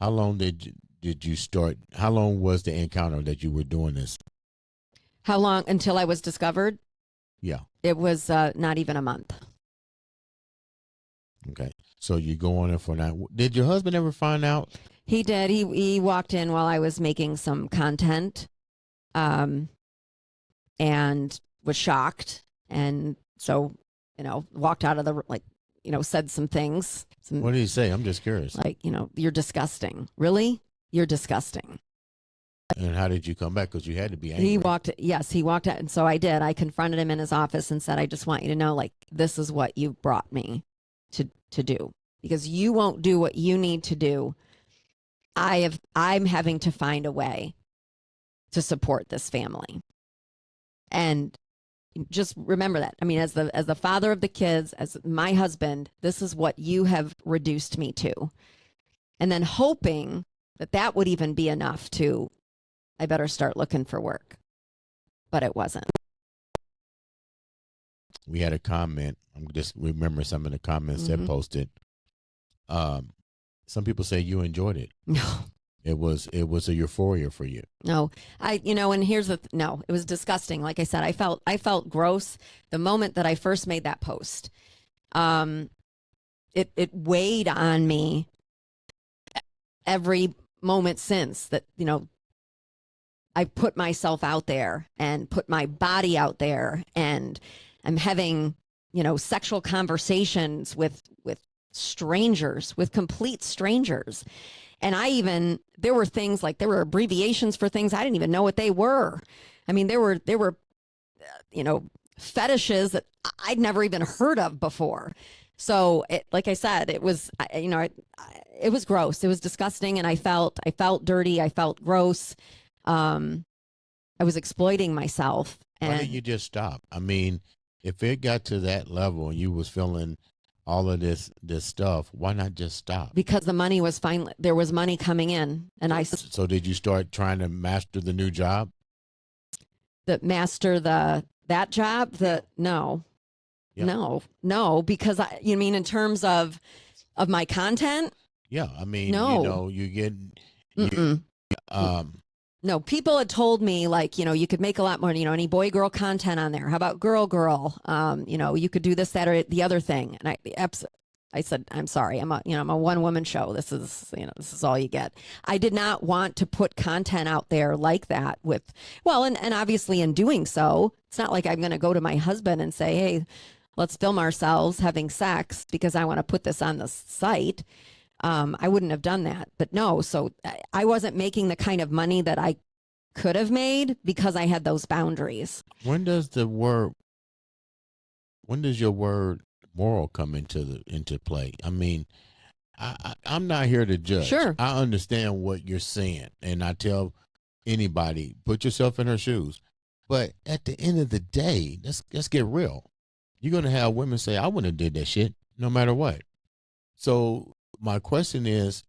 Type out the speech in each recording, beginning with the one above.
How long did you start? How long was the encounter that you were doing this? How long until I was discovered? Yeah. It was not even a month. Okay. So you go on it for now. Did your husband ever find out? He did. He walked in while I was making some content, and was shocked, and so walked out of the said some things. What did he say? I'm just curious. Like, you're disgusting. Really, you're disgusting. And how did you come back? Because you had to be angry. He walked out, and so I did. I confronted him in his office and said, "I just want you to know, like, this is what you brought me to do, because you won't do what you need to do. I'm having to find a way to support this family." And just remember that. I mean, as the father of the kids, as my husband, this is what you have reduced me to. And then hoping that would even be enough to, I better start looking for work. But it wasn't. We had a comment. I'm just remember some of the comments that posted. Some people say you enjoyed it. No. It was a euphoria for you. No, and here's no, it was disgusting. Like I said, I felt gross the moment that I first made that post. It weighed on me every moment since that, I put myself out there and put my body out there, and I'm having, sexual conversations with strangers, with complete strangers. And there were things like, there were abbreviations for things I didn't even know what they were. I mean, there were, fetishes that I'd never even heard of before. So like I said, it was, it was gross. It was disgusting. And I felt dirty. I felt gross. I was exploiting myself. And why didn't you just stop? I mean, if it got to that level and you was feeling all of this stuff, why not just stop? Because the money was finally, there was money coming in, and So did you start trying to master the new job? That job? No. Yeah. No, because you mean in terms of my content? Yeah, I mean, no. you get, no, people had told me, like, you could make a lot more, any boy girl content on there. How about girl? You could do this, that, or the other thing. And I said, I'm sorry. I'm a one woman show. This is all you get. I did not want to put content out there like that and obviously in doing so, it's not like I'm going to go to my husband and say, hey, let's film ourselves having sex because I want to put this on the site. I wouldn't have done that, but no. So I wasn't making the kind of money that I could have made because I had those boundaries. When does your word moral come into play? I mean, I'm not here to judge. Sure. I understand what you're saying, and I tell anybody, put yourself in her shoes. But at the end of the day, let's get real. You're gonna have women say, I wouldn't have did that shit, no matter what. So my question is,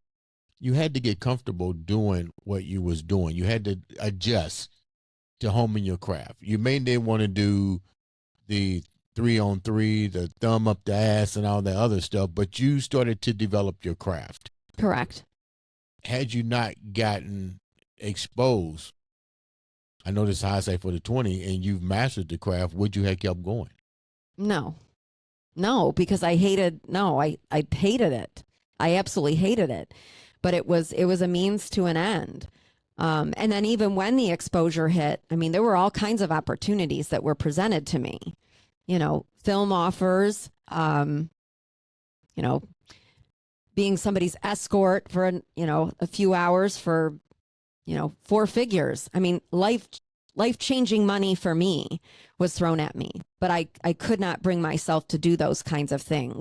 you had to get comfortable doing what you was doing. You had to adjust to honing your craft. You may didn't want to do the 3-on-3, the thumb up the ass and all that other stuff, but you started to develop your craft. Correct. Had you not gotten exposed, I know this is hindsight for the 20, and you've mastered the craft, would you have kept going? No, because I hated it. I absolutely hated it, but it was a means to an end. And then even when the exposure hit, I mean, there were all kinds of opportunities that were presented to me, film offers, being somebody's escort for, a few hours for, 4 figures. I mean, life-changing money for me was thrown at me, but I could not bring myself to do those kinds of things.